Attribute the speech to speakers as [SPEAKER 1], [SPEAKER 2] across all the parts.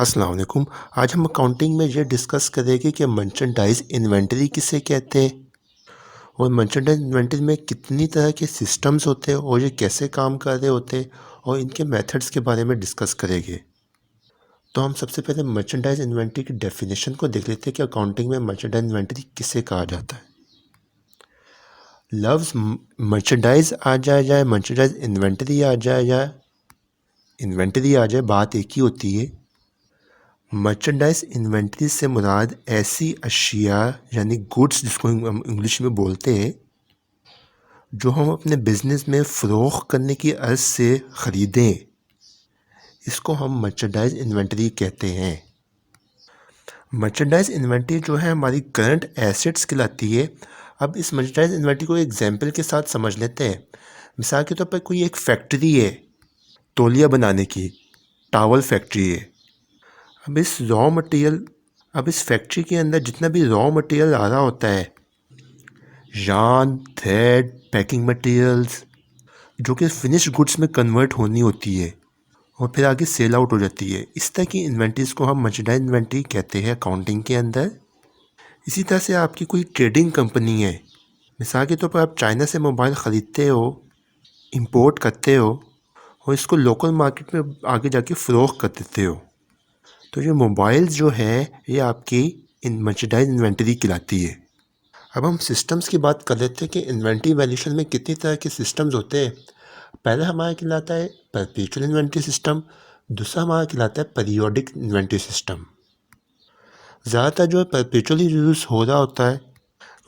[SPEAKER 1] अस्सलाम वालेकुम। आज हम अकाउंटिंग में ये डिस्कस करेंगे कि मर्चेंडाइज इन्वेंटरी किसे कहते हैं और मर्चेंडाइज इन्वेंटरी में कितनी तरह के सिस्टम्स होते हैं और ये कैसे काम कर रहे होते हैं और इनके मेथड्स के बारे में डिस्कस करेंगे। तो हम सबसे पहले मर्चेंडाइज इन्वेंटरी की डेफिनेशन को देख लेते हैं कि अकाउंटिंग में मर्चेंडाइज इन्वेंटरी किसे कहा जाता है। लफ्ज़ मर्चेंडाइज आ जाए मर्चेंडाइज इन्वेंटरी आ जाए या इन्वेंटरी आ जाए, बात एक ही होती है। मर्चेंडाइज इन्वेंटरी से मुराद ऐसी अशिया यानी गुड्स जिसको हम इंग्लिश में बोलते हैं जो हम अपने बिजनेस में फ़रोख्त करने की अर्ज़ से ख़रीदें, इसको हम मर्चेंडाइज इन्वेंटरी कहते हैं। मर्चेंडाइज इन्वेंटरी जो है हमारी करंट एसेट्स कहलाती है। अब इस मर्चेंडाइज इन्वेंटरी को एग्जांपल के साथ समझ लेते हैं। मिसाल के तौर पर कोई एक फैक्ट्री है तौलिया बनाने की, टावल फैक्ट्री है। अब इस फैक्ट्री के अंदर जितना भी रॉ मटेरियल आ रहा होता है, यार्न, थ्रेड, पैकिंग मटेरियल्स, जो कि फिनिश गुड्स में कन्वर्ट होनी होती है और फिर आगे सेल आउट हो जाती है, इस तरह की इन्वेंटरीज को हम मर्चेंडाइज इन्वेंटरी कहते हैं अकाउंटिंग के अंदर। इसी तरह से आपकी कोई ट्रेडिंग कंपनी है, मिसाल के तौर पर आप चाइना से मोबाइल ख़रीदते हो, इंपोर्ट करते हो और इसको लोकल मार्केट में आगे जाके फ़रोख्त कर देते हो, तो ये मोबाइल्स जो है ये आपकी मर्चेंडाइज इन्वेंटरी कहलाती है। अब हम सिस्टम्स की बात कर लेते हैं कि इन्वेंटरी वैल्यूएशन में कितनी तरह के सिस्टम्स होते हैं। पहला हमारा कहलाता है परपेचुअल इन्वेंटरी सिस्टम, दूसरा हमारा कहलाता है पीरियोडिक इन्वेंटरी सिस्टम। ज़्यादातर जो है परपेचुअली यूज़ हो रहा होता है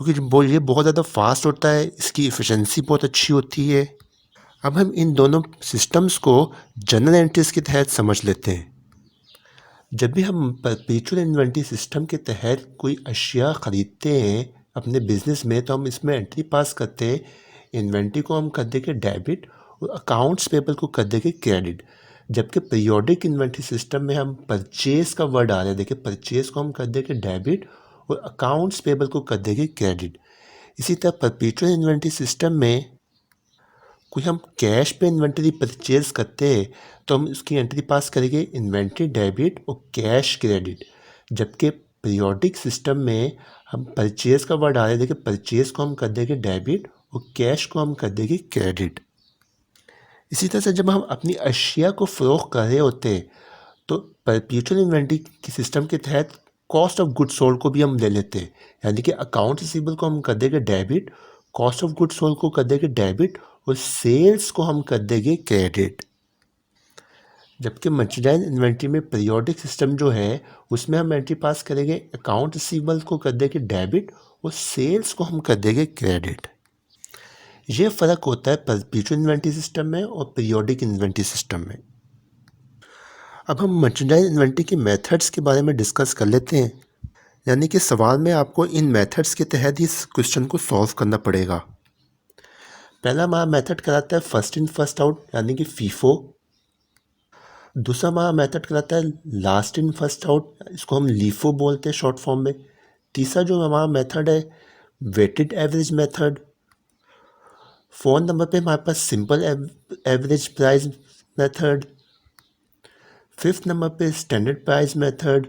[SPEAKER 1] क्योंकि ये बहुत ज़्यादा फास्ट होता है, इसकी एफिशिएंसी बहुत अच्छी होती है। अब हम इन दोनों सिस्टम्स को जनरल एंट्रीज के तहत समझ लेते हैं। जब भी हम परपेचुअल इन्वेंटरी सिस्टम के तहत कोई अशिया ख़रीदते हैं अपने बिज़नेस में, तो हम इसमें एंट्री पास करते हैं। इन्वेंटरी को हम कर देंगे डेबिट और अकाउंट्स पेबल को कर देंगे क्रेडिट। जबकि पीरियोडिक इन्वेंटरी सिस्टम में हम परचेज़ का वर्ड आ रहा है, देखिए परचेज़ को हम कर देंगे डेबिट और अकाउंट्स पेबल को कर देंगे क्रेडिट। इसी तरह परपेचुअल इन्वेंटरी सिस्टम में कोई हम कैश पे इन्वेंटरी परचेज करते हैं तो हम उसकी एंट्री पास करेंगे इन्वेंटरी डेबिट और कैश क्रेडिट। जबकि पीरियोडिक सिस्टम में हम परचेज़ का वर्ड आ रहा है, देखिए परचेज़ को हम कर देंगे डेबिट और कैश को हम कर देंगे क्रेडिट। इसी तरह से जब हम अपनी अशिया को फ़रोख्त कर रहे होते हैं तो परपेचुअल इन्वेंटरी की सिस्टम के तहत कॉस्ट ऑफ गुड्स सोल्ड को भी हम ले लेते हैं, यानी कि अकाउंट रिसीवेबल को हम कर देंगे debit, cost of goods sold को कर देंगे डेबिट और सेल्स को हम कर देंगे क्रेडिट। जबकि मर्चेंडाइज इन्वेंटरी में पीरियोडिक सिस्टम जो है उसमें हम एंट्री पास करेंगे अकाउंट रिसीवेबल को कर देंगे डेबिट और सेल्स को हम कर देंगे क्रेडिट। ये फ़र्क होता है परपेचुअल इन्वेंटरी सिस्टम में और पीरियोडिक इन्वेंटरी सिस्टम में। अब हम मर्चेंडाइज इन्वेंटरी के मेथड्स के बारे में डिस्कस कर लेते हैं, यानी कि सवाल में आपको इन मेथड्स के तहत ही इस क्वेश्चन को सॉल्व करना पड़ेगा। पहला हमारा मेथड कहलाता है फर्स्ट इन फर्स्ट आउट, यानी कि फीफो। दूसरा हमारा मेथड कहलाता है लास्ट इन फर्स्ट आउट, इसको हम लीफो बोलते हैं शॉर्ट फॉर्म में। तीसरा जो हमारा मेथड है weighted average method. Fourth number पे हमारे पास simple average price method. Fifth number पे स्टैंडर्ड प्राइस मेथड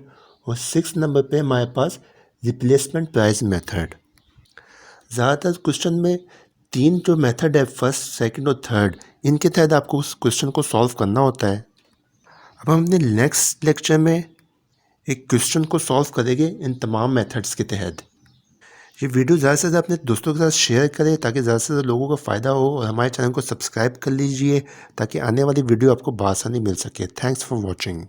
[SPEAKER 1] और सिक्स नंबर पे हमारे पास रिप्लेसमेंट प्राइस मेथड। ज़्यादातर क्वेश्चन में तीन जो मेथड है फर्स्ट, सेकंड और थर्ड, इनके तहत आपको उस क्वेश्चन को सॉल्व करना होता है। अब हम अपने नेक्स्ट लेक्चर में एक क्वेश्चन को सॉल्व करेंगे इन तमाम मेथड्स के तहत। ये वीडियो ज़्यादा से ज़्यादा अपने दोस्तों के साथ शेयर करें ताकि ज़्यादा से ज़्यादा लोगों को फ़ायदा हो, और हमारे चैनल को सब्सक्राइब कर लीजिए ताकि आने वाली वीडियो आपको बआसानी मिल सके। Thanks for watching.